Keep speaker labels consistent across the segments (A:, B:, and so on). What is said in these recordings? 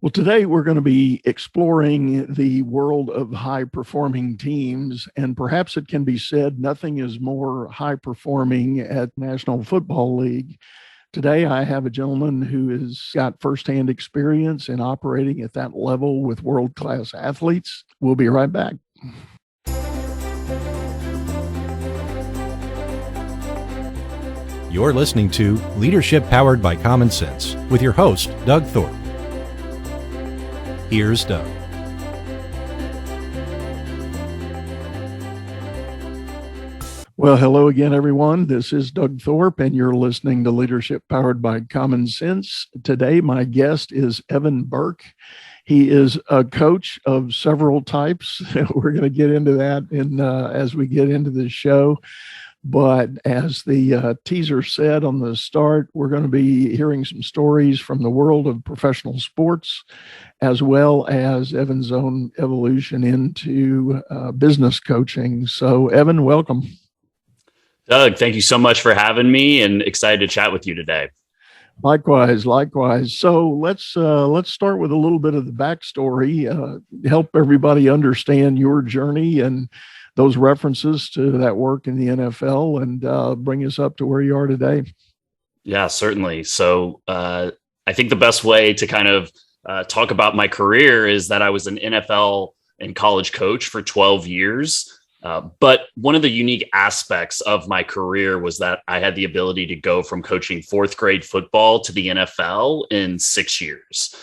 A: Well, today we're going to be exploring the world of high performing teams, and perhaps it can be said nothing is more high performing at National Football League. Today, I have a gentleman who has got firsthand experience in operating at that level with world class athletes. We'll be right back.
B: You're listening to Leadership Powered by Common Sense with your host, Doug Thorpe. Here's Doug.
A: Well, hello again, everyone. This is Doug Thorpe, and you're listening to Leadership Powered by Common Sense. Today, my guest is Evan Burk. He is a coach of several types. We're going to get into that as we get into the show. But as the teaser said on the start, we're going to be hearing some stories from the world of professional sports, as well as Evan's own evolution into business coaching. So, Evan, welcome.
C: Doug, thank you so much for having me, and excited to chat with you today.
A: Likewise. So let's start with a little bit of the backstory, help everybody understand your journey and those references to that work in the NFL, and bring us up to where you are today.
C: Yeah, certainly. So I think the best way to kind of talk about my career is that I was an NFL and college coach for 12 years. But one of the unique aspects of my career was that I had the ability to go from coaching fourth grade football to the NFL in 6 years.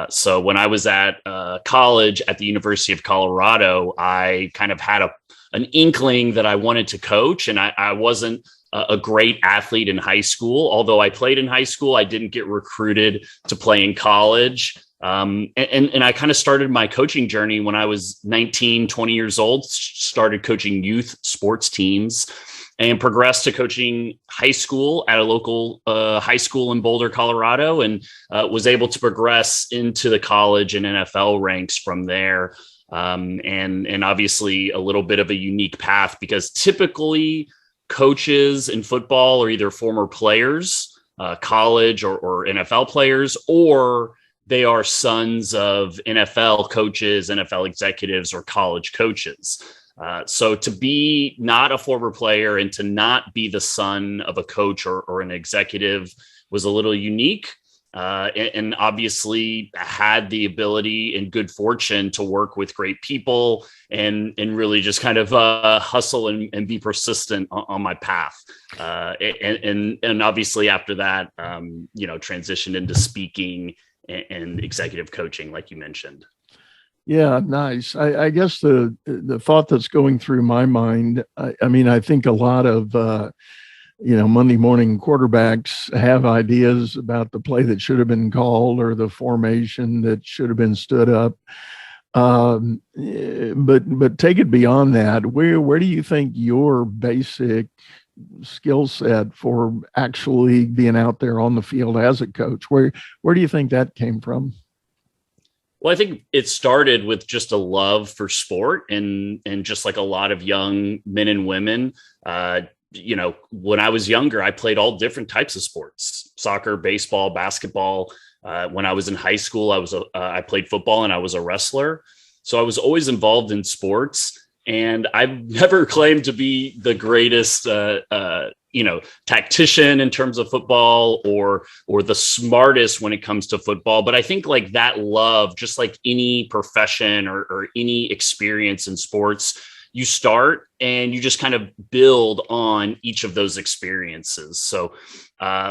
C: So when I was at college at the University of Colorado, I kind of had an inkling that I wanted to coach, and I wasn't a great athlete in high school. Although I played in high school, I didn't get recruited to play in college. And I kind of started my coaching journey when I was 19, 20 years old, started coaching youth sports teams and progressed to coaching high school at a local high school in Boulder, Colorado, and was able to progress into the college and NFL ranks from there. And obviously a little bit of a unique path, because typically coaches in football are either former players, college or NFL players, or they are sons of NFL coaches, NFL executives, or college coaches. So to be not a former player and to not be the son of a coach or an executive was a little unique. And obviously had the ability and good fortune to work with great people and really just kind of hustle and be persistent on my path. And obviously after that, transitioned into speaking and executive coaching, like you mentioned.
A: Yeah, nice. I guess the thought that's going through my mind, I think a lot of Monday morning quarterbacks have ideas about the play that should have been called or the formation that should have been stood up. But take it beyond that. Where do you think your basic skill set for actually being out there on the field as a coach, where do you think that came from?
C: Well, I think it started with just a love for sport, and just like a lot of young men and women, when I was younger, I played all different types of sports: soccer, baseball, basketball. When I was in high school, I played football and I was a wrestler. So I was always involved in sports. And I've never claimed to be the greatest, tactician in terms of football or the smartest when it comes to football. But I think like that love, just like any profession or any experience in sports, you start and you just kind of build on each of those experiences. So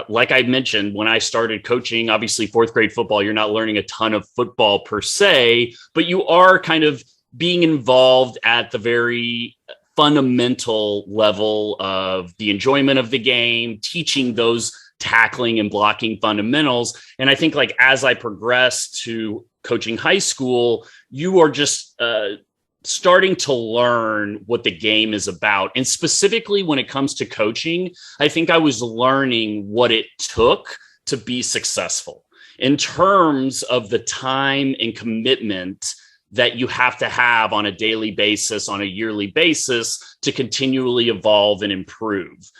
C: like I mentioned, when I started coaching, obviously fourth grade football, you're not learning a ton of football per se, but you are kind of being involved at the very fundamental level of the enjoyment of the game, teaching those tackling and blocking fundamentals. And I think like as I progressed to coaching high school, you are just starting to learn what the game is about. And specifically when it comes to coaching, I think I was learning what it took to be successful in terms of the time and commitment that you have to have on a daily basis, on a yearly basis, to continually evolve and improve.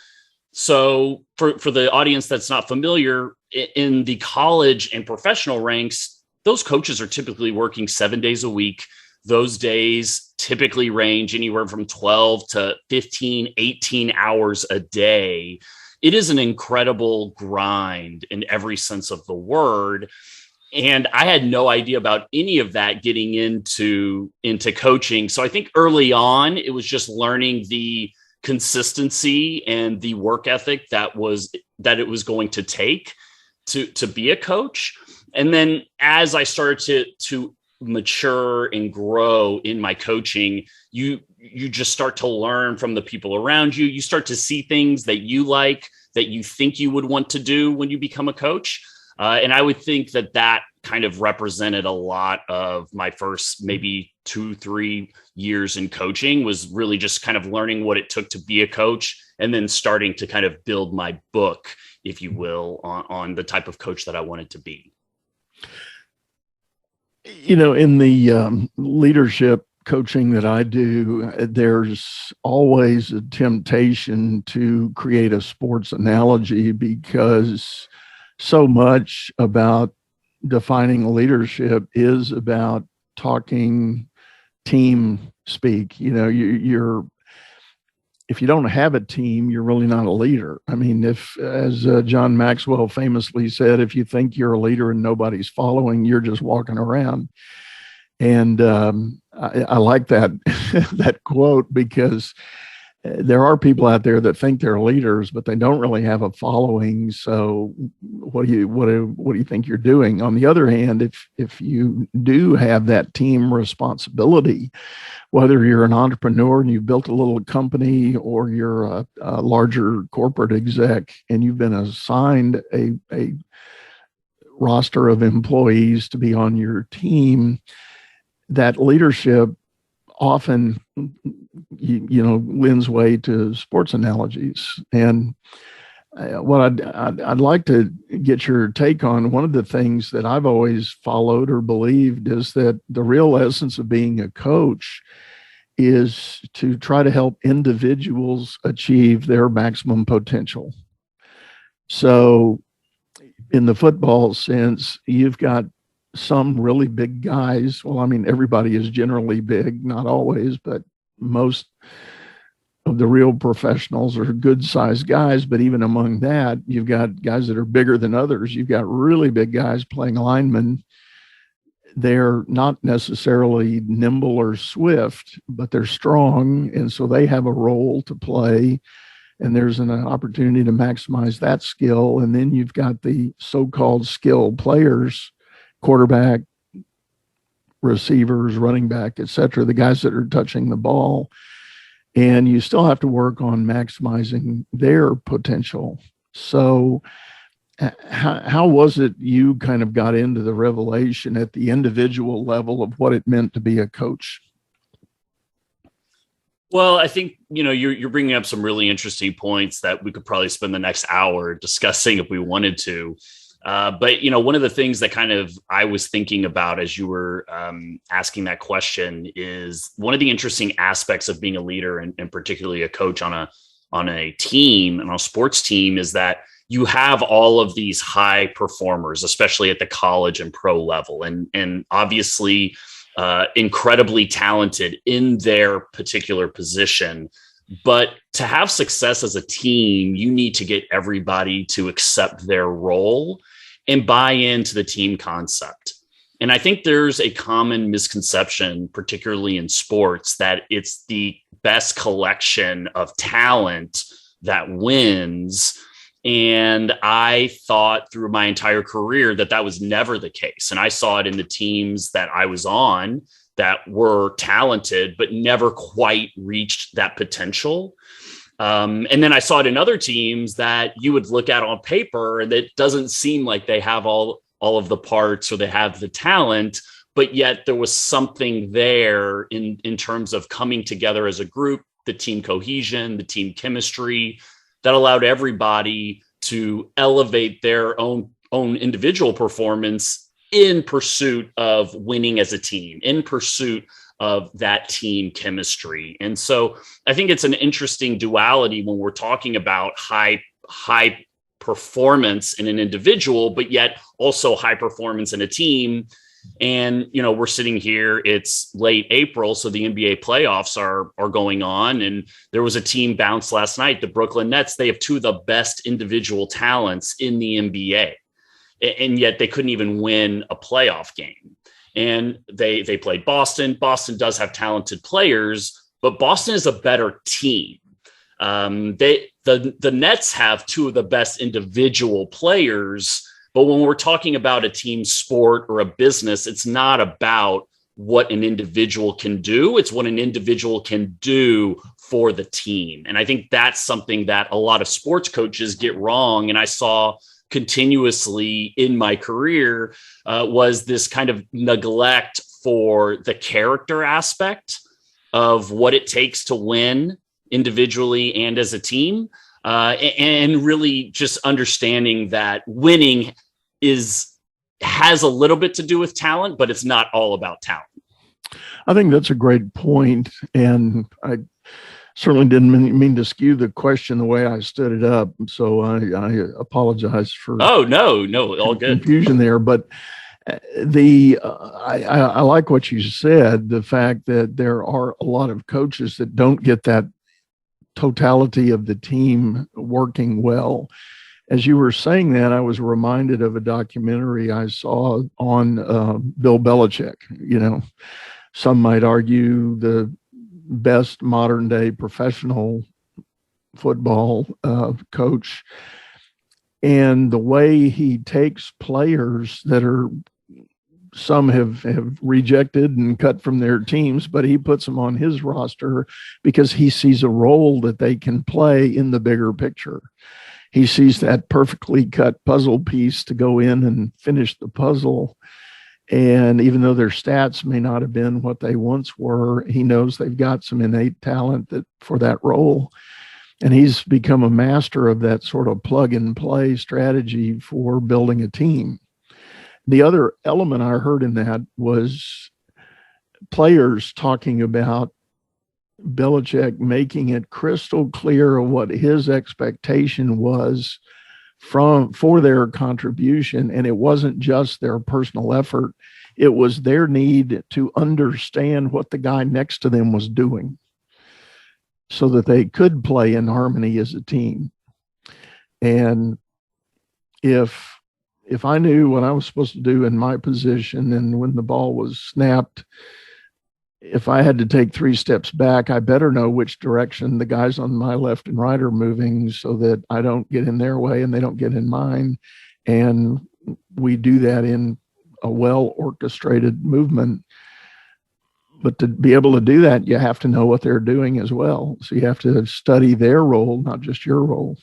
C: So for the audience that's not familiar, in the college and professional ranks, those coaches are typically working 7 days a week. Those days typically range anywhere from 12 to 15, 18 hours a day. It is an incredible grind in every sense of the word. And I had no idea about any of that getting into coaching. So I think early on, it was just learning the consistency and the work ethic that it was going to take to be a coach. And then as I started to mature and grow in my coaching, you just start to learn from the people around you. You start to see things that you like, that you think you would want to do when you become a coach. And I would think that kind of represented a lot of my first maybe 2-3 years in coaching, was really just kind of learning what it took to be a coach, and then starting to kind of build my book, if you will, on the type of coach that I wanted to be.
A: In the leadership coaching that I do, there's always a temptation to create a sports analogy, because so much about defining leadership is about talking team speak. If you don't have a team, you're really not a leader. I mean, as John Maxwell famously said, if you think you're a leader and nobody's following, you're just walking around. And I like that that quote, because there are people out there that think they're leaders, but they don't really have a following. So what do you think you're doing? On the other hand, if you do have that team responsibility, whether you're an entrepreneur and you've built a little company, or you're a larger corporate exec and you've been assigned a roster of employees to be on your team, that leadership often lends way to sports analogies. And what I'd like to get your take on, one of the things that I've always followed or believed is that the real essence of being a coach is to try to help individuals achieve their maximum potential. So in the football sense, you've got some really big guys. Well, I mean, everybody is generally big, not always, but most of the real professionals are good sized guys. But even among that, you've got guys that are bigger than others. You've got really big guys playing linemen. They're not necessarily nimble or swift, but they're strong. And so they have a role to play. And there's an opportunity to maximize that skill. And then you've got the so-called skilled players, quarterback, receivers, running back, et cetera, the guys that are touching the ball. And you still have to work on maximizing their potential. So how was it you kind of got into the revelation at the individual level of what it meant to be a coach?
C: Well, I think, you're bringing up some really interesting points that we could probably spend the next hour discussing if we wanted to. But one of the things that kind of I was thinking about as you were asking that question is one of the interesting aspects of being a leader, and particularly a coach on a team, and on a sports team, is that you have all of these high performers, especially at the college and pro level, and obviously incredibly talented in their particular position. But to have success as a team, you need to get everybody to accept their role and buy into the team concept. And I think there's a common misconception, particularly in sports, that it's the best collection of talent that wins. And I thought through my entire career that was never the case. And I saw it in the teams that I was on that were talented, but never quite reached that potential. And then I saw it in other teams that you would look at on paper and it doesn't seem like they have all of the parts or they have the talent, but yet there was something there in terms of coming together as a group, the team cohesion, the team chemistry that allowed everybody to elevate their own individual performance in pursuit of winning as a team, in pursuit of that team chemistry. And so I think it's an interesting duality when we're talking about high performance in an individual, but yet also high performance in a team. And, we're sitting here, it's late April, so the NBA playoffs are going on. And there was a team bounce last night, the Brooklyn Nets. They have two of the best individual talents in the NBA. And yet they couldn't even win a playoff game. And they played Boston. Boston does have talented players, but Boston is a better team. The Nets have two of the best individual players, but when we're talking about a team sport or a business, it's not about what an individual can do. It's what an individual can do for the team. And I think that's something that a lot of sports coaches get wrong. And I saw continuously in my career was this kind of neglect for the character aspect of what it takes to win individually and as a team, and really just understanding that winning has a little bit to do with talent, but it's not all about talent.
A: I think that's a great point, and I certainly didn't mean to skew the question the way I stood it up, so I apologize for
C: all good
A: confusion there. But I like what you said, the fact that there are a lot of coaches that don't get that totality of the team working well. As you were saying that, I was reminded of a documentary I saw on Bill Belichick. Some might argue the best modern day professional football coach, and the way he takes players that are, some have rejected and cut from their teams, but he puts them on his roster because he sees a role that they can play in the bigger picture. He sees that perfectly cut puzzle piece to go in and finish the puzzle. And even though their stats may not have been what they once were, he knows they've got some innate talent for that role. And he's become a master of that sort of plug and play strategy for building a team. The other element I heard in that was players talking about Belichick making it crystal clear what his expectation was for their contribution. And it wasn't just their personal effort. It was their need to understand what the guy next to them was doing so that they could play in harmony as a team. And if I knew what I was supposed to do in my position, and when the ball was snapped, if I had to take 3 steps back, I better know which direction the guys on my left and right are moving so that I don't get in their way and they don't get in mine. And we do that in a well-orchestrated movement. But to be able to do that, you have to know what they're doing as well. So you have to study their role, not just your role.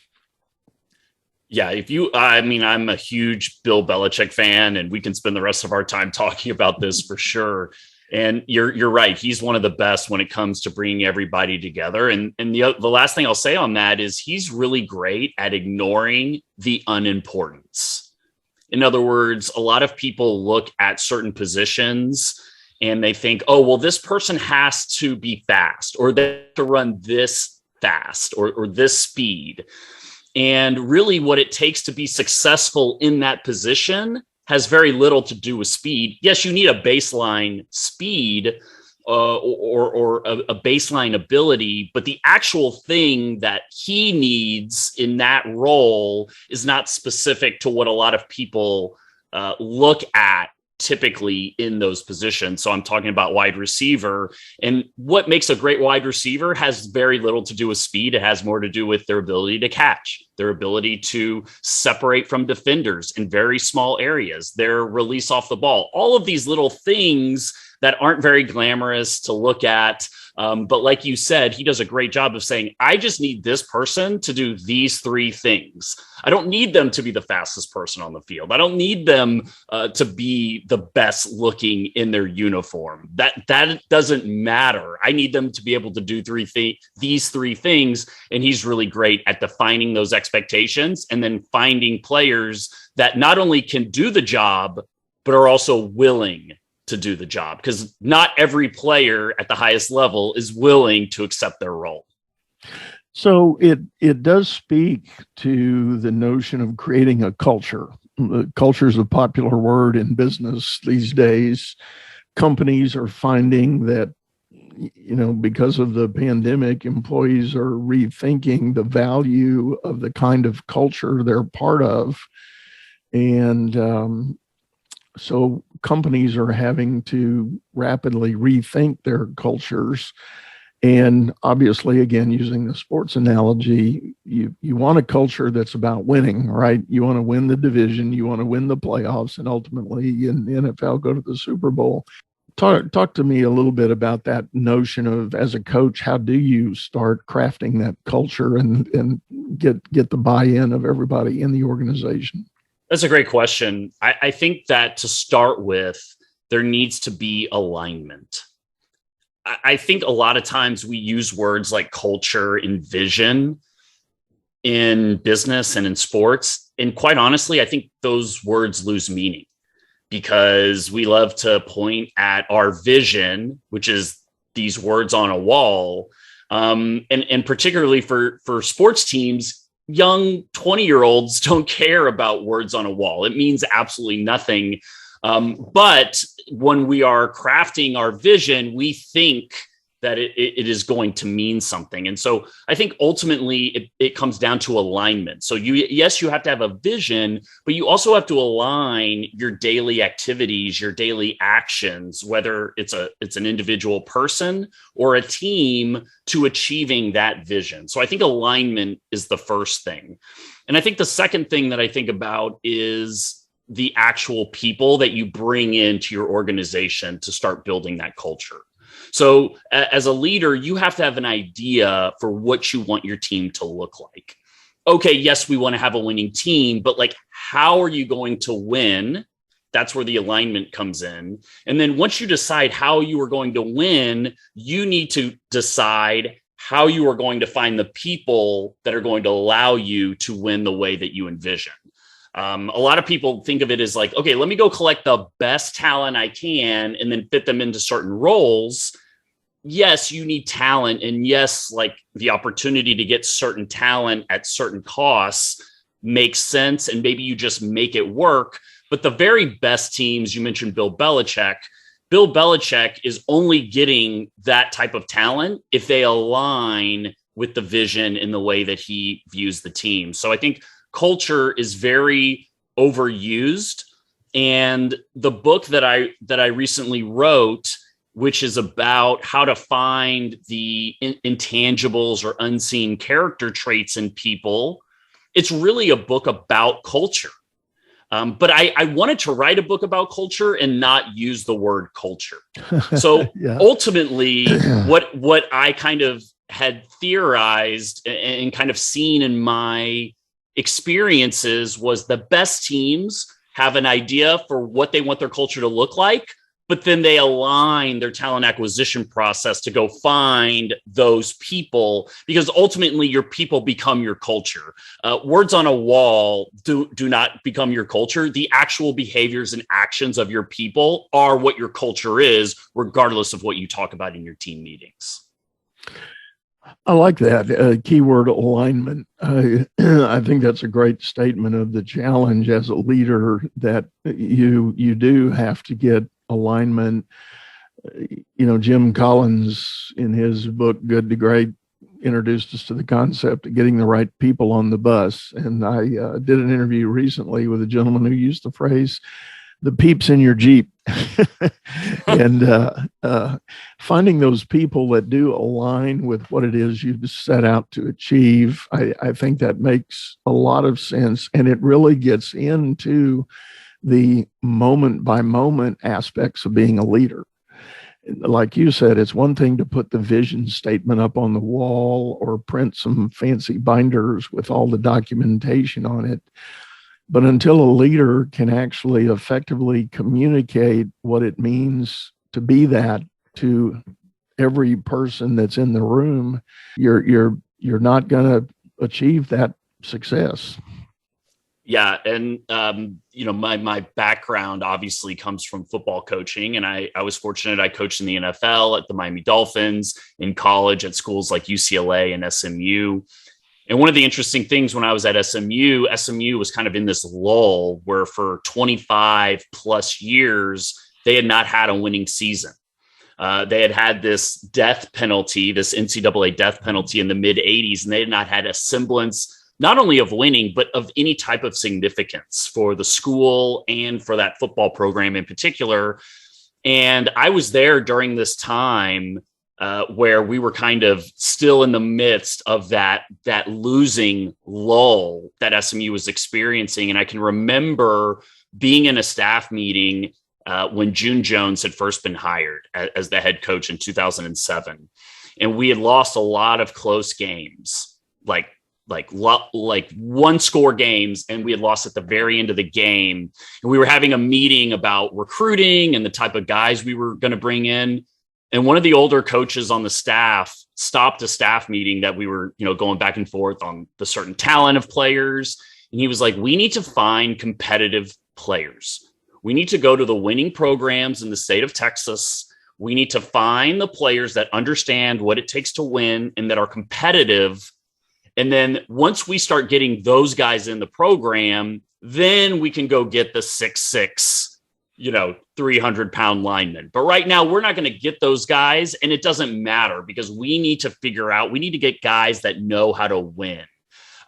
C: Yeah, I'm a huge Bill Belichick fan, and we can spend the rest of our time talking about this for sure. And you're right. He's one of the best when it comes to bringing everybody together. And the last thing I'll say on that is he's really great at ignoring the unimportance. In other words, a lot of people look at certain positions and they think, oh, well, this person has to be fast, or they have to run this fast or this speed. And really what it takes to be successful in that position has very little to do with speed. Yes, you need a baseline speed or a baseline ability, but the actual thing that he needs in that role is not specific to what a lot of people look at typically in those positions. So I'm talking about wide receiver, and what makes a great wide receiver has very little to do with speed. It has more to do with their ability to catch, their ability to separate from defenders in very small areas, their release off the ball, all of these little things that aren't very glamorous to look at. But like you said, he does a great job of saying, I just need this person to do these 3 things. I don't need them to be the fastest person on the field. I don't need them to be the best looking in their uniform. That doesn't matter. I need them to be able to do these 3 things. And he's really great at defining those expectations and then finding players that not only can do the job, but are also willing to do the job, because not every player at the highest level is willing to accept their role.
A: So it does speak to the notion of creating a culture. culture is a popular word in business these days. Companies are finding that, because of the pandemic, employees are rethinking the value of the kind of culture they're part of. And so companies are having to rapidly rethink their cultures. And obviously, again, using the sports analogy, you want a culture that's about winning, right? You want to win the division, you want to win the playoffs, and ultimately in the NFL, go to the Super Bowl. Talk to me a little bit about that notion of, as a coach, how do you start crafting that culture and get the buy-in of everybody in the organization?
C: That's a great question. I think that to start with, there needs to be alignment. I think a lot of times we use words like culture and vision in business and in sports. And quite honestly, I think those words lose meaning because we love to point at our vision, which is these words on a wall. And particularly for sports teams, young 20-year-olds don't care about words on a wall. It means absolutely nothing. But when we are crafting our vision, we think that it is going to mean something. And so I think ultimately it comes down to alignment. So you have to have a vision, but you also have to align your daily activities, your daily actions, whether it's an individual person or a team, to achieving that vision. So I think alignment is the first thing. And I think the second thing that I think about is the actual people that you bring into your organization to start building that culture. So as a leader, you have to have an idea for what you want your team to look like. Okay, yes, we want to have a winning team, but like, how are you going to win? That's where the alignment comes in. And then once you decide how you are going to win, you need to decide how you are going to find the people that are going to allow you to win the way that you envision. A lot of people think of it as like, okay, let me go collect the best talent I can and then fit them into certain roles. Yes, you need talent. And yes, like the opportunity to get certain talent at certain costs makes sense. And maybe you just make it work. But the very best teams, you mentioned Bill Belichick is only getting that type of talent if they align with the vision in the way that he views the team. So I think culture is very overused. And the book that I recently wrote, which is about how to find the intangibles or unseen character traits in people, it's really a book about culture. But I wanted to write a book about culture and not use the word culture. So ultimately, what I kind of had theorized and kind of seen in my experiences was the best teams have an idea for what they want their culture to look like, but then they align their talent acquisition process to go find those people, because ultimately your people become your culture. Words on a wall do not become your culture. The actual behaviors and actions of your people are what your culture is, regardless of what you talk about in your team meetings.
A: I like that keyword alignment. I think that's a great statement of the challenge as a leader, that you do have to get alignment. Jim Collins, in his book Good to Great, introduced us to the concept of getting the right people on the bus. And I did an interview recently with a gentleman who used the phrase, the peeps in your Jeep. And finding those people that do align with what it is you've set out to achieve, I think that makes a lot of sense. And it really gets into the moment by moment aspects of being a leader. Like you said, it's one thing to put the vision statement up on the wall or print some fancy binders with all the documentation on it. But until a leader can actually effectively communicate what it means to be that to every person that's in the room, you're not going to achieve that success.
C: Yeah. And, my background obviously comes from football coaching. And I was fortunate. I coached in the NFL at the Miami Dolphins, in college at schools like UCLA and SMU. And one of the interesting things when I was at SMU was kind of in this lull where for 25 plus years, they had not had a winning season. They had this death penalty, this NCAA death penalty in the mid 80s, and they had not had a semblance not only of winning, but of any type of significance for the school and for that football program in particular. And I was there during this time where we were kind of still in the midst of that losing lull that SMU was experiencing. And I can remember being in a staff meeting when June Jones had first been hired as the head coach in 2007. And we had lost a lot of close games, like one score games, and we had lost at the very end of the game. And we were having a meeting about recruiting and the type of guys we were going to bring in. And one of the older coaches on the staff stopped a staff meeting that we were, going back and forth on the certain talent of players. And he was like, we need to find competitive players. We need to go to the winning programs in the state of Texas. We need to find the players that understand what it takes to win and that are competitive. And then once we start getting those guys in the program, then we can go get the 6'6", 300-pound linemen. But right now, we're not going to get those guys, and it doesn't matter because we need to get guys that know how to win.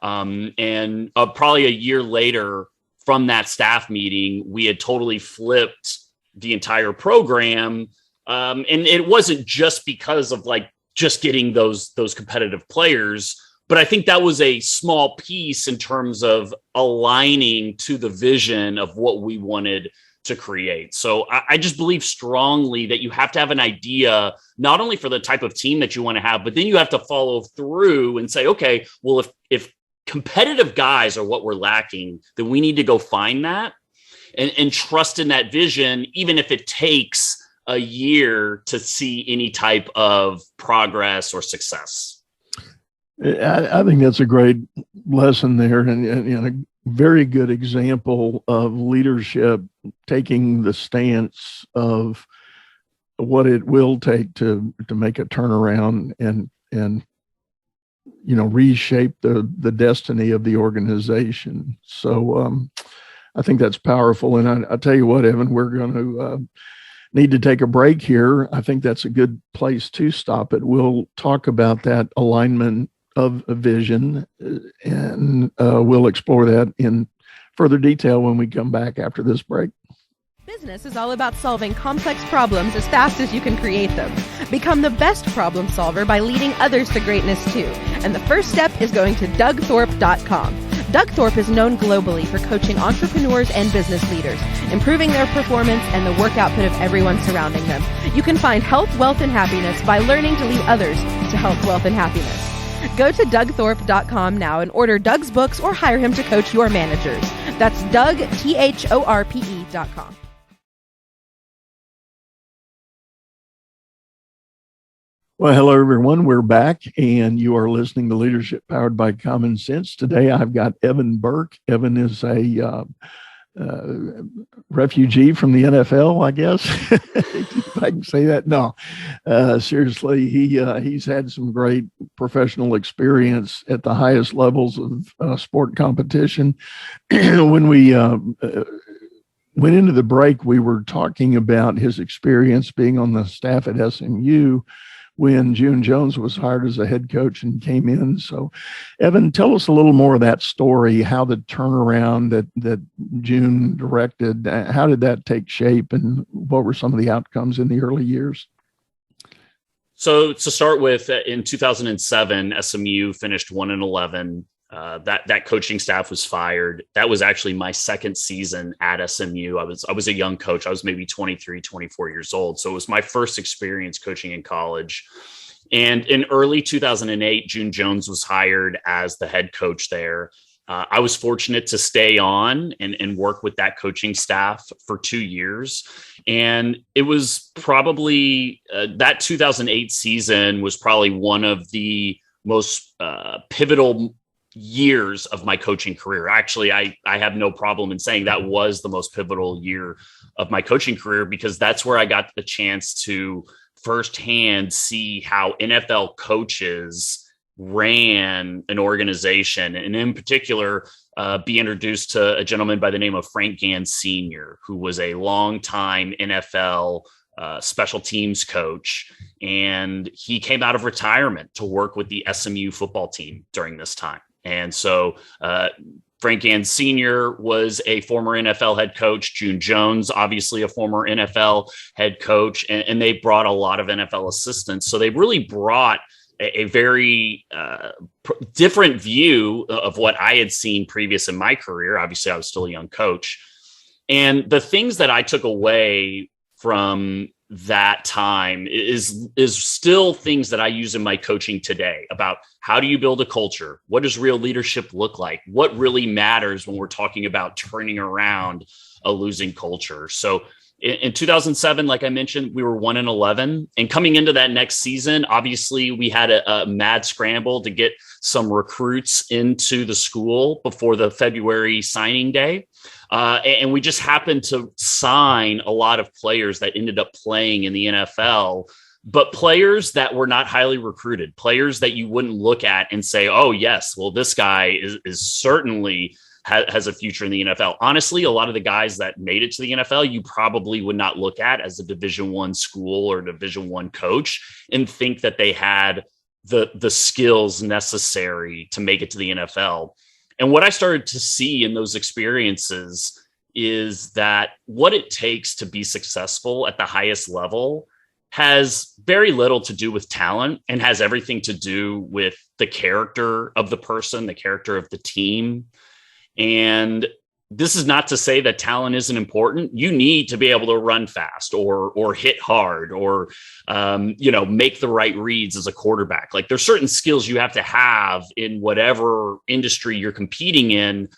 C: And probably a year later from that staff meeting, we had totally flipped the entire program. And it wasn't just because of just getting those competitive players, but I think that was a small piece in terms of aligning to the vision of what we wanted to create. So I just believe strongly that you have to have an idea, not only for the type of team that you want to have, but then you have to follow through and say, okay, well, if competitive guys are what we're lacking, then we need to go find that and trust in that vision, even if it takes a year to see any type of progress or success.
A: I think that's a great lesson there, and a very good example of leadership taking the stance of what it will take to make a turnaround and reshape the destiny of the organization. So I think that's powerful. And I tell you what, Evan, we're going to need to take a break here. I think that's a good place to stop it. We'll talk about that alignment of a vision, and we'll explore that in further detail when we come back after this break.
D: Business is all about solving complex problems as fast as you can create them. Become the best problem solver by leading others to greatness too. And the first step is going to DougThorpe.com. Doug Thorpe is known globally for coaching entrepreneurs and business leaders, improving their performance and the work output of everyone surrounding them. You can find health, wealth, and happiness by learning to lead others to health, wealth, and happiness. Go to DougThorpe.com now and order Doug's books or hire him to coach your managers. That's DougThorpe.com.
A: Well, hello, everyone. We're back, and you are listening to Leadership Powered by Common Sense. Today, I've got Evan Burk. Evan is a refugee from the NFL, I guess, if I can say that. No, seriously, he's had some great professional experience at the highest levels of sport competition. When we went into the break, we were talking about his experience being on the staff at SMU when June Jones was hired as a head coach and came in. So, Evan, tell us a little more of that story, how the turnaround that June directed, how did that take shape, and what were some of the outcomes in the early years?
C: So to start with, in 2007, SMU finished 1-11. That coaching staff was fired. That was actually my second season at SMU. I was a young coach. I was maybe 23, 24 years old. So it was my first experience coaching in college. And in early 2008, June Jones was hired as the head coach there. I was fortunate to stay on and work with that coaching staff for 2 years. And it was probably that 2008 season was probably one of the most pivotal years of my coaching career. Actually, I have no problem in saying that was the most pivotal year of my coaching career, because that's where I got the chance to firsthand see how NFL coaches ran an organization, and in particular, be introduced to a gentleman by the name of Frank Gann Sr., who was a longtime NFL special teams coach. And he came out of retirement to work with the SMU football team during this time. And so Frank Gann Sr. was a former NFL head coach. June Jones, obviously a former NFL head coach, and they brought a lot of NFL assistants. So they really brought a very different view of what I had seen previous in my career. Obviously, I was still a young coach. And the things that I took away from that time is still things that I use in my coaching today about how do you build a culture? What does real leadership look like? What really matters when we're talking about turning around a losing culture? So in 2007, like I mentioned, we were 1-11, and coming into that next season, obviously we had a mad scramble to get some recruits into the school before the February signing day. And we just happened to sign a lot of players that ended up playing in the NFL, but players that were not highly recruited, players that you wouldn't look at and say, oh, yes, well, this guy is certainly has a future in the NFL. Honestly, a lot of the guys that made it to the NFL, you probably would not look at as a Division I school or Division I coach and think that they had the skills necessary to make it to the NFL. And what I started to see in those experiences is that what it takes to be successful at the highest level has very little to do with talent and has everything to do with the character of the person, the character of the team. And this is not to say that talent isn't important. You need to be able to run fast or hit hard or, make the right reads as a quarterback. Like there's certain skills you have to have in whatever industry you're competing in.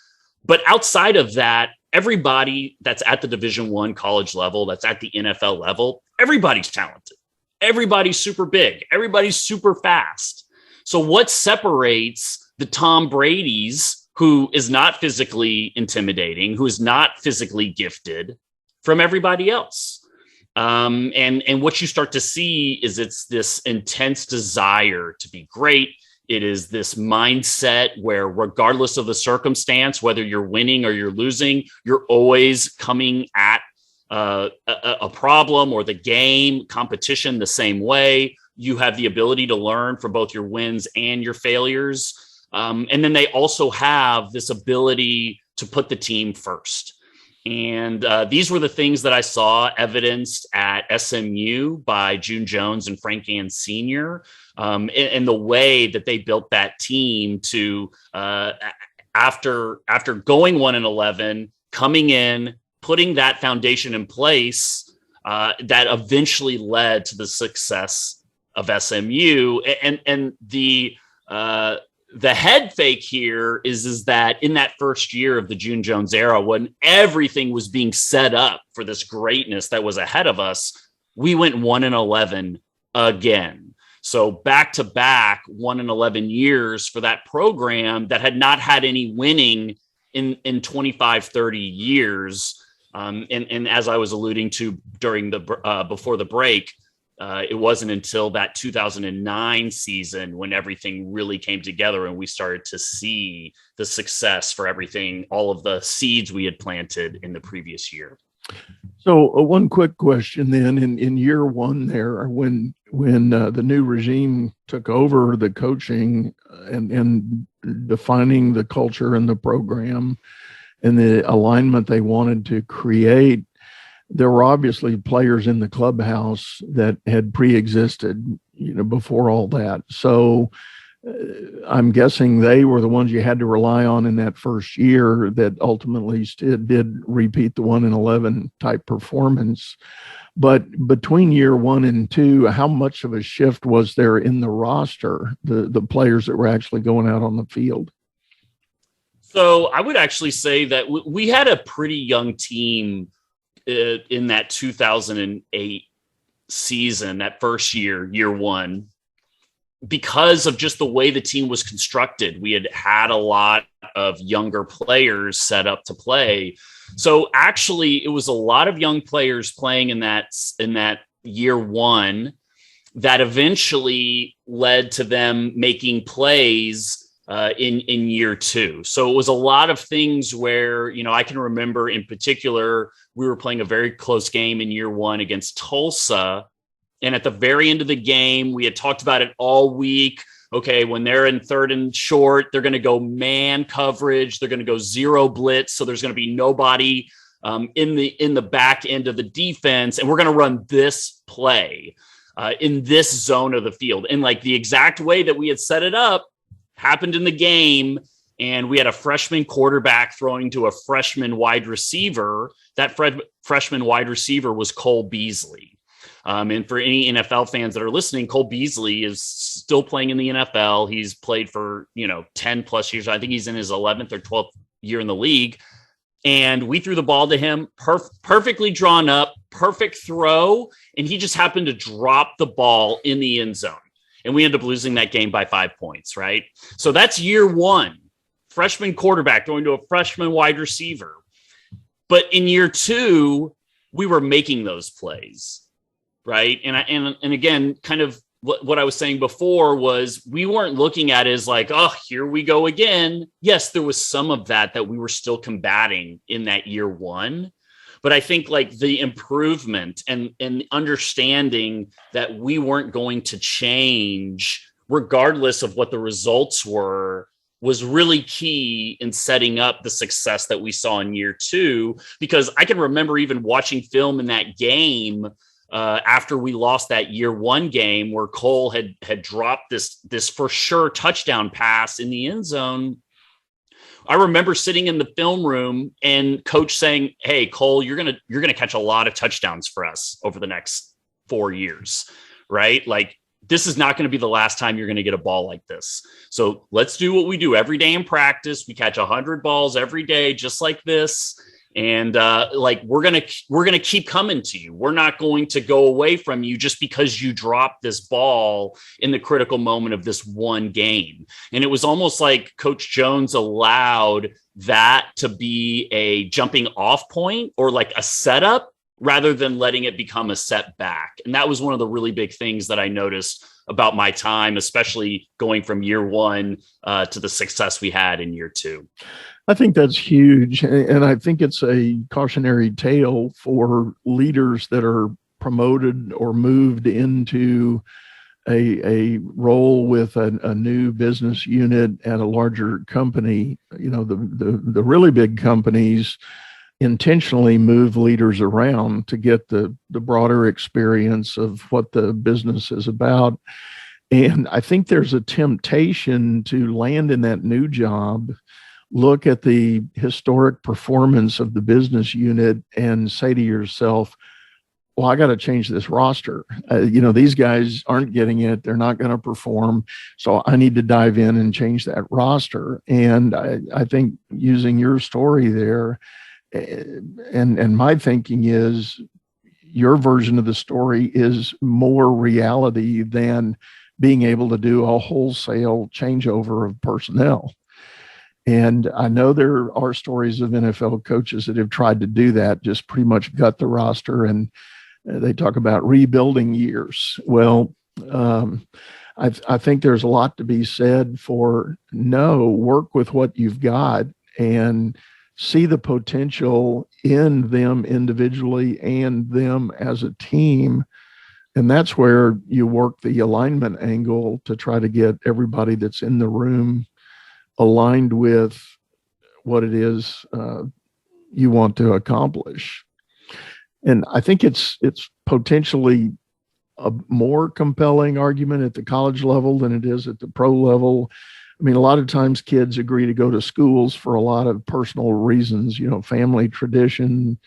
C: But outside of that, everybody that's at the Division I college level, that's at the NFL level, everybody's talented. Everybody's super big. Everybody's super fast. So what separates the Tom Brady's, who is not physically intimidating, who is not physically gifted, from everybody else? And what you start to see is it's this intense desire to be great. It is this mindset where regardless of the circumstance, whether you're winning or you're losing, you're always coming at a problem or the game, competition the same way. You have the ability to learn from both your wins and your failures. And then they also have this ability to put the team first. And these were the things that I saw evidenced at SMU by June Jones and Frank Gann Sr. And the way that they built that team to, after going 1-11, coming in, putting that foundation in place that eventually led to the success of SMU. And the head fake here is that in that first year of the June Jones era, when everything was being set up for this greatness that was ahead of us, we went 1-11 again. So back to back 1-11 years for that program that had not had any winning in 25, 30 years. And as I was alluding to during before the break, it wasn't until that 2009 season when everything really came together and we started to see the success for everything, all of the seeds we had planted in the previous year.
A: So one quick question then, in year one there, when the new regime took over the coaching and defining the culture and the program and the alignment they wanted to create, there were obviously players in the clubhouse that had pre-existed, before all that. So I'm guessing they were the ones you had to rely on in that first year that ultimately did repeat the 1-11 type performance. But between year 1 and 2, how much of a shift was there in the roster, the players that were actually going out on the field?
C: So I would actually say that we had a pretty young team in that 2008 season, that first year one, because of just the way the team was constructed. We had a lot of younger players set up to play. So actually it was a lot of young players playing in that year one that eventually led to them making plays in year two. So it was a lot of things where, I can remember in particular, we were playing a very close game in year one against Tulsa. And at the very end of the game, we had talked about it all week. Okay, when they're in third and short, they're going to go man coverage. They're going to go zero blitz. So there's going to be nobody in the back end of the defense. And we're going to run this play in this zone of the field. And like the exact way that we had set it up happened in the game. And we had a freshman quarterback throwing to a freshman wide receiver. That freshman wide receiver was Cole Beasley. And for any NFL fans that are listening, Cole Beasley is still playing in the NFL. He's played for, 10 plus years. I think he's in his 11th or 12th year in the league. And we threw the ball to him, perfectly drawn up, perfect throw. And he just happened to drop the ball in the end zone. And we ended up losing that game by 5 points, right? So that's year one. Freshman quarterback going to a freshman wide receiver. But in year two, we were making those plays. Right. And again, kind of what I was saying before was we weren't looking at it as like, oh, here we go again. Yes, there was some of that we were still combating in that year one. But I think like the improvement and understanding that we weren't going to change regardless of what the results were was really key in setting up the success that we saw in year two. Because I can remember even watching film in that game after we lost that year one game where Cole had dropped this for sure touchdown pass in the end zone. I remember sitting in the film room and coach saying, "Hey, Cole, you're going to catch a lot of touchdowns for us over the next 4 years, right? Like this is not going to be the last time you're going to get a ball like this. So let's do what we do every day in practice. We catch 100 balls every day, just like this. And we're gonna keep coming to you. We're not going to go away from you just because you dropped this ball in the critical moment of this one game." And it was almost like Coach Jones allowed that to be a jumping off point or like a setup rather than letting it become a setback. And that was one of the really big things that I noticed about my time, especially going from year one to the success we had in year two.
A: I think that's huge. And I think it's a cautionary tale for leaders that are promoted or moved into a role with a new business unit at a larger company. The really big companies intentionally move leaders around to get the broader experience of what the business is about. And I think there's a temptation to land in that new job, look at the historic performance of the business unit and say to yourself, well, I got to change this roster. These guys aren't getting it. They're not going to perform. So I need to dive in and change that roster. And I think using your story there and my thinking is your version of the story is more reality than being able to do a wholesale changeover of personnel. And I know there are stories of NFL coaches that have tried to do that, just pretty much gut the roster. And they talk about rebuilding years. Well, I think there's a lot to be said for work with what you've got and see the potential in them individually and them as a team. And that's where you work the alignment angle to try to get everybody that's in the room aligned with what it is you want to accomplish. And I think it's potentially a more compelling argument at the college level than it is at the pro level. I mean, a lot of times kids agree to go to schools for a lot of personal reasons, family tradition,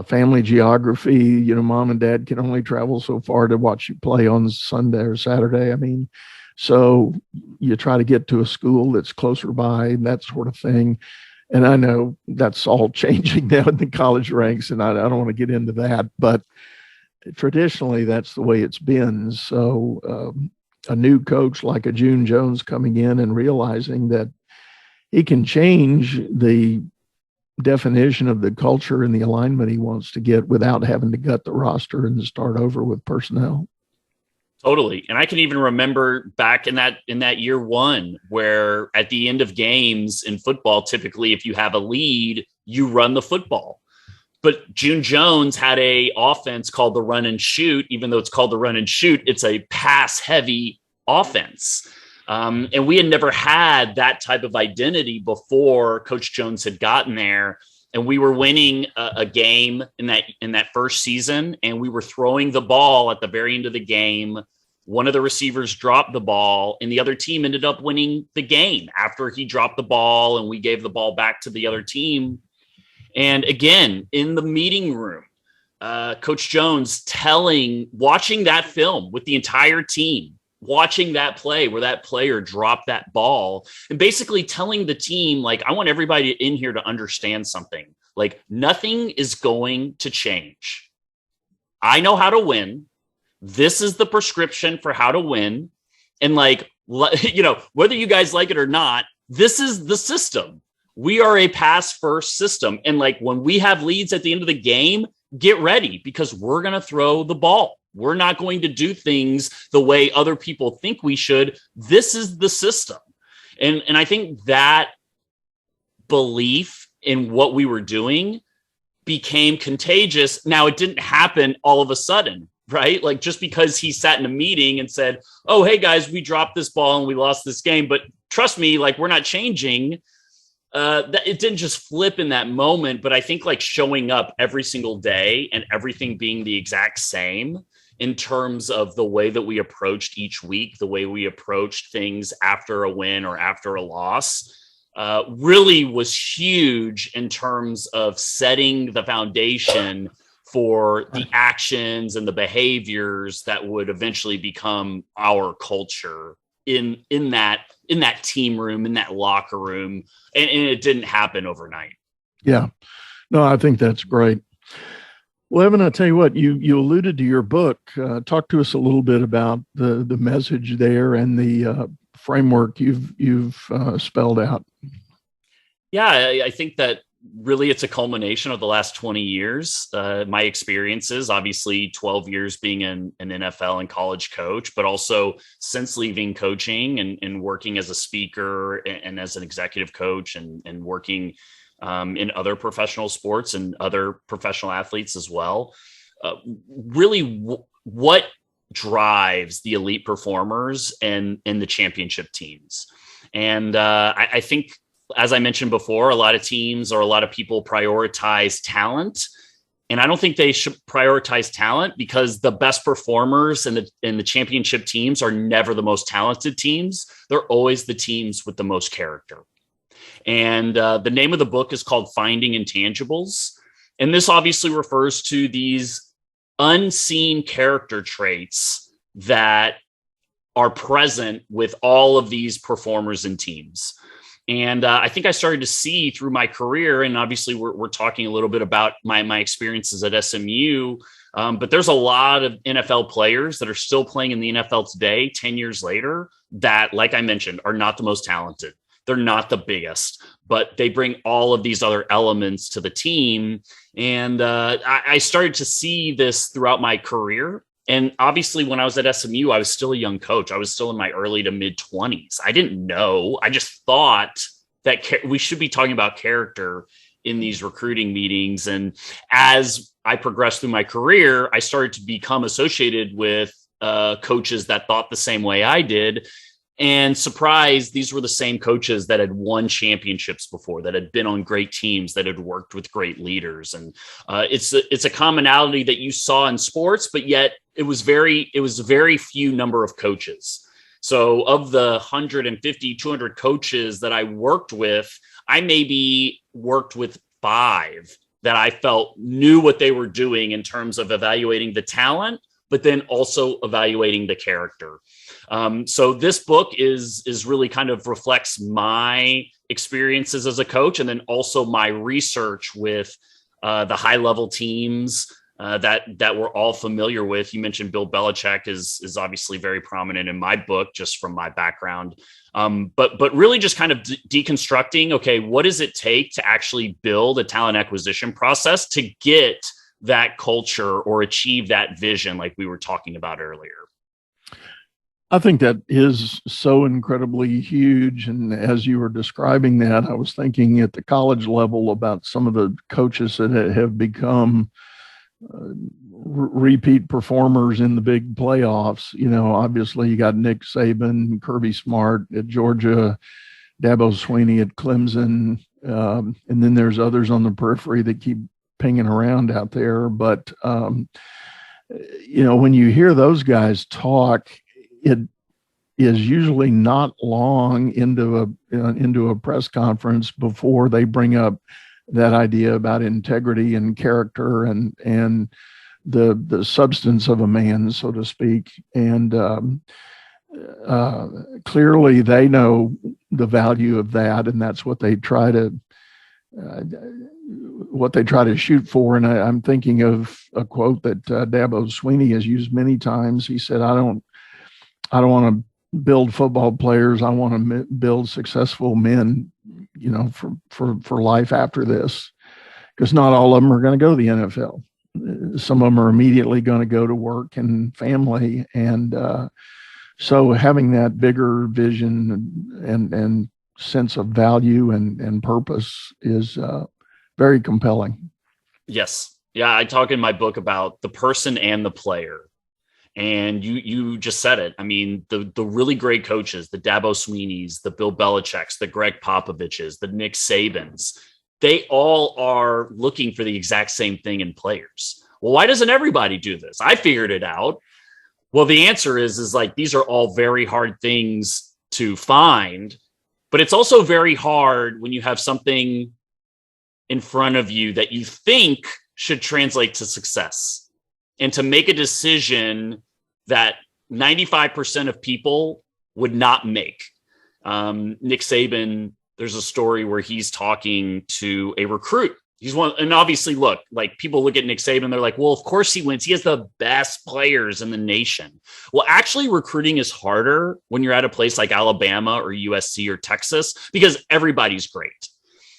A: family geography. Mom and dad can only travel so far to watch you play on Sunday or Saturday. I mean, so you try to get to a school that's closer by, that sort of thing. And I know that's all changing now in the college ranks, and I don't want to get into that, but traditionally that's the way it's been. So a new coach like a June Jones coming in and realizing that he can change the definition of the culture and the alignment he wants to get without having to gut the roster and start over with personnel.
C: Totally. And I can even remember back in that year one, where at the end of games in football, typically if you have a lead, you run the football. But June Jones had a offense called the run and shoot. Even though it's called the run and shoot, it's a pass heavy offense. And we had never had that type of identity before Coach Jones had gotten there. And we were winning a game in that first season, and we were throwing the ball at the very end of the game. One of the receivers dropped the ball, and the other team ended up winning the game after he dropped the ball, and we gave the ball back to the other team. And again, in the meeting room, Coach Jones watching that film with the entire team, watching that play where that player dropped that ball, and basically telling the team, like, I want everybody in here to understand something. Like, nothing is going to change. I know how to win. This is the prescription for how to win. And like, whether you guys like it or not, this is the system. We are a pass first system. And like, when we have leads at the end of the game, get ready, because we're going to throw the ball. We're not going to do things the way other people think we should. This is the system. And I think that belief in what we were doing became contagious. Now, it didn't happen all of a sudden, right? Like, just because he sat in a meeting and said, oh, hey guys, we dropped this ball and we lost this game, but trust me, like, we're not changing. That it didn't just flip in that moment, but I think like showing up every single day and everything being the exact same in terms of the way that we approached each week, the way we approached things after a win or after a loss, really was huge in terms of setting the foundation for the actions and the behaviors that would eventually become our culture in that team room, in that locker room. And it didn't happen overnight.
A: Yeah, no, I think that's great. Well, Evan, I'll tell you what, you alluded to your book. Talk to us a little bit about the message there and the framework you've spelled out.
C: Yeah, I think that really it's a culmination of the last 20 years. My experiences, obviously 12 years being an NFL and college coach, but also since leaving coaching and working as a speaker and as an executive coach and working in other professional sports and other professional athletes as well. Really what drives the elite performers and the championship teams. And I think, as I mentioned before, a lot of teams or a lot of people prioritize talent. And I don't think they should prioritize talent, because the best performers and the championship teams are never the most talented teams. They're always the teams with the most character. And the name of the book is called Finding Intangibles. And this obviously refers to these unseen character traits that are present with all of these performers and teams. And I think I started to see through my career, and obviously we're talking a little bit about my experiences at SMU, but there's a lot of NFL players that are still playing in the NFL today, 10 years later, that, like I mentioned, are not the most talented. They're not the biggest, but they bring all of these other elements to the team. And I started to see this throughout my career. And obviously, when I was at SMU, I was still a young coach. I was still in my early to mid 20s. I didn't know. I just thought that we should be talking about character in these recruiting meetings. And as I progressed through my career, I started to become associated with coaches that thought the same way I did. And surprise, these were the same coaches that had won championships before, that had been on great teams, that had worked with great leaders. And it's a commonality that you saw in sports, but yet it was very few number of coaches. So of the 150, 200 coaches that I worked with, I maybe worked with 5 that I felt knew what they were doing in terms of evaluating the talent, but then also evaluating the character. So this book is really kind of reflects my experiences as a coach, and then also my research with the high level teams that we're all familiar with. You mentioned Bill Belichick is obviously very prominent in my book, just from my background. But really just kind of deconstructing, okay, what does it take to actually build a talent acquisition process to get that culture or achieve that vision like we were talking about earlier?
A: I think that is so incredibly huge. And as you were describing that, I was thinking at the college level about some of the coaches that have become repeat performers in the big playoffs. Obviously you got Nick Saban, Kirby Smart at Georgia, Dabo Swinney at Clemson, and then there's others on the periphery that keep pinging around out there. But when you hear those guys talk, it is usually not long into a press conference before they bring up that idea about integrity and character and the substance of a man, so to speak. And clearly they know the value of that, and that's what they try to shoot for. And I'm thinking of a quote that Dabo Swinney has used many times. He said, I don't want to build football players. I want to build successful men, for life after this, because not all of them are going to go to the NFL. Some of them are immediately going to go to work and family. And so having that bigger vision and sense of value and purpose is very compelling.
C: Yes. Yeah. I talk in my book about the person and the player. And you just said it. I mean, the really great coaches, the Dabo Sweeneys, the Bill Belichick's, the Greg Popovich's, the Nick Sabans, they all are looking for the exact same thing in players. Well, why doesn't everybody do this? I figured it out. Well, the answer is like, these are all very hard things to find, but it's also very hard when you have something in front of you that you think should translate to success, and to make a decision that 95% of people would not make. Nick Saban, there's a story where he's talking to a recruit. He's one, and obviously, look, like people look at Nick Saban, they're like, well, of course he wins. He has the best players in the nation. Well, actually, recruiting is harder when you're at a place like Alabama or USC or Texas, because everybody's great.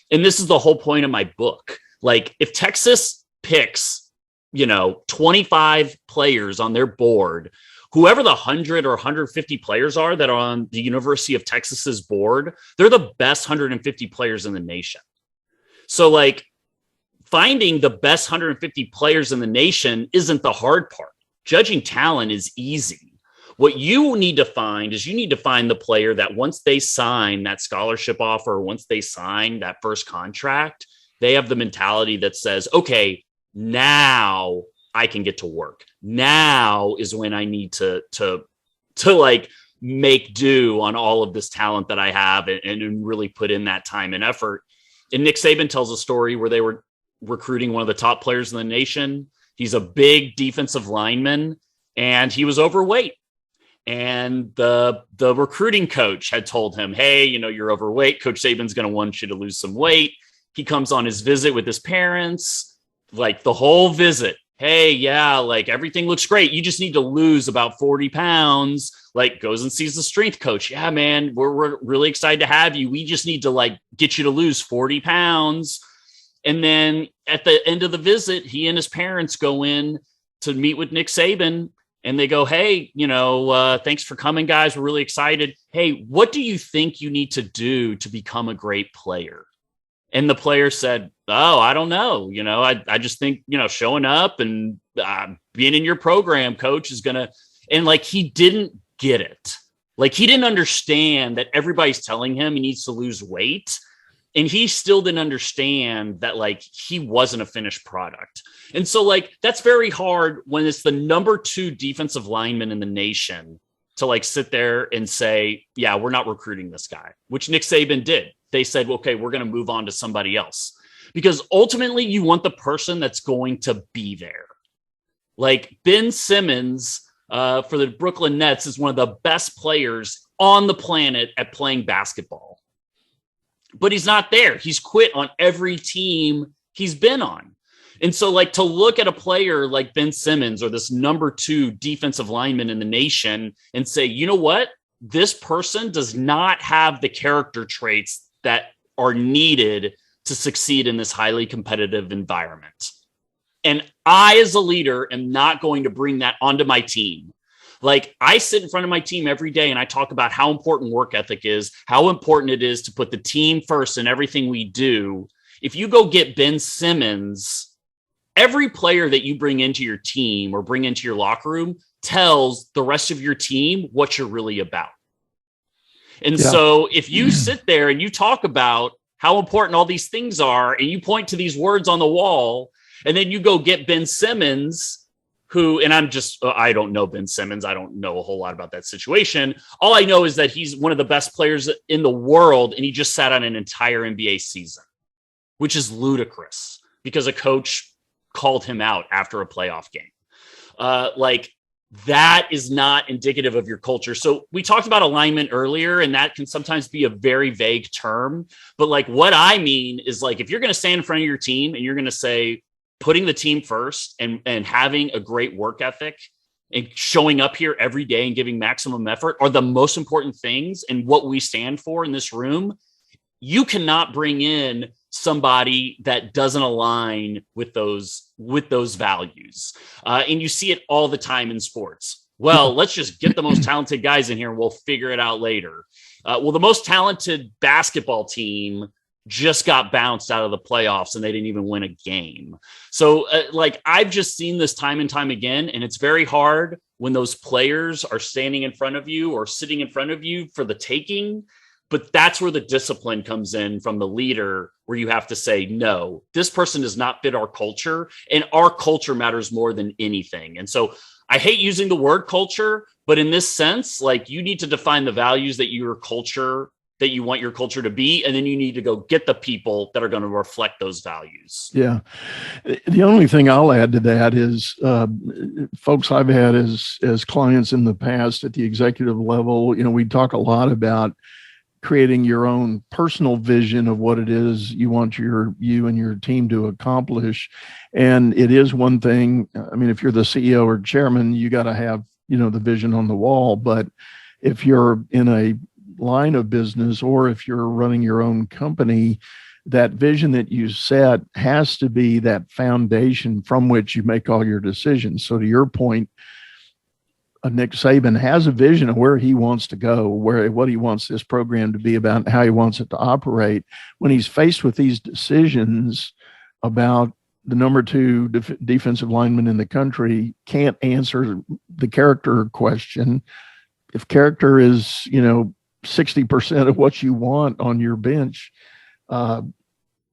C: And this is the whole point of my book. Like, if Texas picks 25 players on their board, whoever the 100 or 150 players are that are on the University of Texas's board, they're the best 150 players in the nation. So like, finding the best 150 players in the nation isn't the hard part. Judging talent is easy. What you need to find is the player that once they sign that scholarship offer, once they sign that first contract, they have the mentality that says, okay, now I can get to work. Now is when I need to like make do on all of this talent that I have and really put in that time and effort. And Nick Saban tells a story where they were recruiting one of the top players in the nation. He's a big defensive lineman and he was overweight. And the recruiting coach had told him, hey, you're overweight. Coach Saban's going to want you to lose some weight. He comes on his visit with his parents. Like the whole visit, hey, yeah, like everything looks great. You just need to lose about 40 pounds. Like goes and sees the strength coach. Yeah, man, we're really excited to have you. We just need to like get you to lose 40 pounds. And then at the end of the visit, he and his parents go in to meet with Nick Saban and they go, hey, thanks for coming, guys. We're really excited. Hey, what do you think you need to do to become a great player? And the player said, oh, I don't know. I just think, showing up and being in your program, coach, is going to, and like, he didn't get it. Like, he didn't understand that everybody's telling him he needs to lose weight. And he still didn't understand that, like, he wasn't a finished product. And so, like, that's very hard when it's the number 2 defensive lineman in the nation to like sit there and say, yeah, we're not recruiting this guy, which Nick Saban did. They said, okay, we're going to move on to somebody else, because ultimately you want the person that's going to be there. Like Ben Simmons for the Brooklyn Nets is one of the best players on the planet at playing basketball, but he's not there. He's quit on every team he's been on. And so like to look at a player like Ben Simmons or this number 2 defensive lineman in the nation and say, you know what? This person does not have the character traits that are needed to succeed in this highly competitive environment. And I, as a leader, am not going to bring that onto my team. Like, I sit in front of my team every day and I talk about how important work ethic is, how important it is to put the team first in everything we do. If you go get Ben Simmons, every player that you bring into your team or bring into your locker room tells the rest of your team what you're really about. And so if you sit there and you talk about how important all these things are, and you point to these words on the wall, and then you go get Ben Simmons, who, and I don't know Ben Simmons. I don't know a whole lot about that situation. All I know is that he's one of the best players in the world, and he just sat on an entire NBA season, which is ludicrous because a coach called him out after a playoff game. That is not indicative of your culture. So we talked about alignment earlier, and that can sometimes be a very vague term. But like, what I mean is, like, if you're going to stand in front of your team and you're going to say putting the team first and having a great work ethic and showing up here every day and giving maximum effort are the most important things and what we stand for in this room, you cannot bring in somebody that doesn't align with those values. And you see it all the time in sports. Well, let's just get the most talented guys in here and we'll figure it out later. Well, the most talented basketball team just got bounced out of the playoffs and they didn't even win a game. So I've just seen this time and time again, and it's very hard when those players are standing in front of you or sitting in front of you for the taking. But that's where the discipline comes in from the leader, where you have to say, no, this person does not fit our culture, and our culture matters more than anything. And so I hate using the word culture, but in this sense, like, you need to define the values that you want your culture to be, and then you need to go get the people that are going to reflect those values.
A: Yeah. The only thing I'll add to that is folks I've had as clients in the past at the executive level, we talk a lot about creating your own personal vision of what it is you want you and your team to accomplish. And it is one thing. I mean, if you're the CEO or chairman, you got to have, the vision on the wall. But if you're in a line of business, or if you're running your own company, that vision that you set has to be that foundation from which you make all your decisions. So to your point, Nick Saban has a vision of where he wants to go, what he wants this program to be about, how he wants it to operate. When he's faced with these decisions about the number 2 defensive lineman in the country, can't answer the character question. If character is, 60% of what you want on your bench,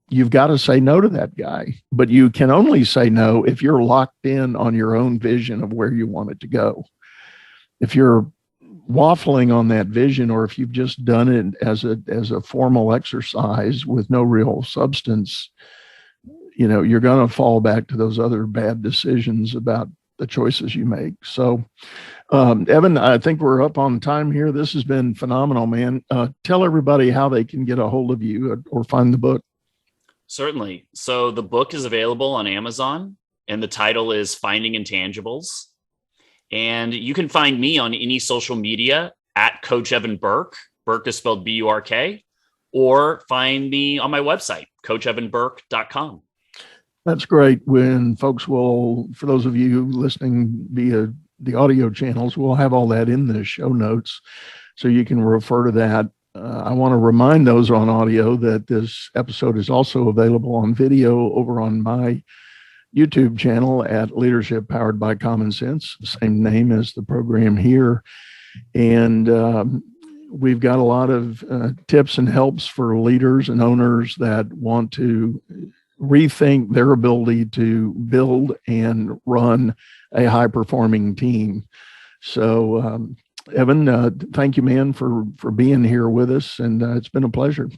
A: you've got to say no to that guy. But you can only say no if you're locked in on your own vision of where you want it to go. If you're waffling on that vision, or if you've just done it as a formal exercise with no real substance, you're going to fall back to those other bad decisions about the choices you make. So, Evan, I think we're up on time here. This has been phenomenal, man. Tell everybody how they can get a hold of you or find the book.
C: Certainly. So the book is available on Amazon, and the title is Finding Intangibles. And you can find me on any social media at Coach Evan Burk. Burk is spelled B-U-R-K, or find me on my website, coachevanburk.com.
A: That's great. When folks will, for those of you listening via the audio channels, we'll have all that in the show notes, so you can refer to that. I want to remind those on audio that this episode is also available on video over on my YouTube channel at Leadership Powered by Common Sense, the same name as the program here. And we've got a lot of tips and helps for leaders and owners that want to rethink their ability to build and run a high-performing team. So, Evan, thank you, man, for being here with us, and it's been a pleasure.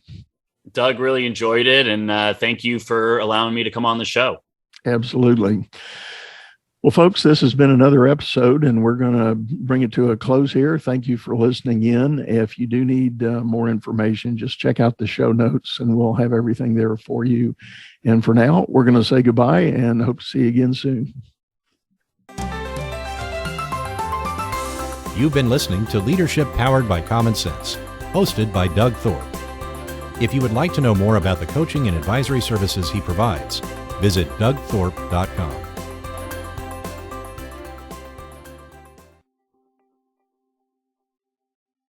C: Doug, really enjoyed it, and thank you for allowing me to come on the show.
A: Absolutely. Well, folks, this has been another episode, and we're going to bring it to a close here. Thank you for listening in. If you do need more information, just check out the show notes, and we'll have everything there for you. And for now, we're going to say goodbye and hope to see you again soon.
B: You've been listening to Leadership Powered by Common Sense, hosted by Doug Thorpe. If you would like to know more about the coaching and advisory services he provides, visit dougthorpe.com.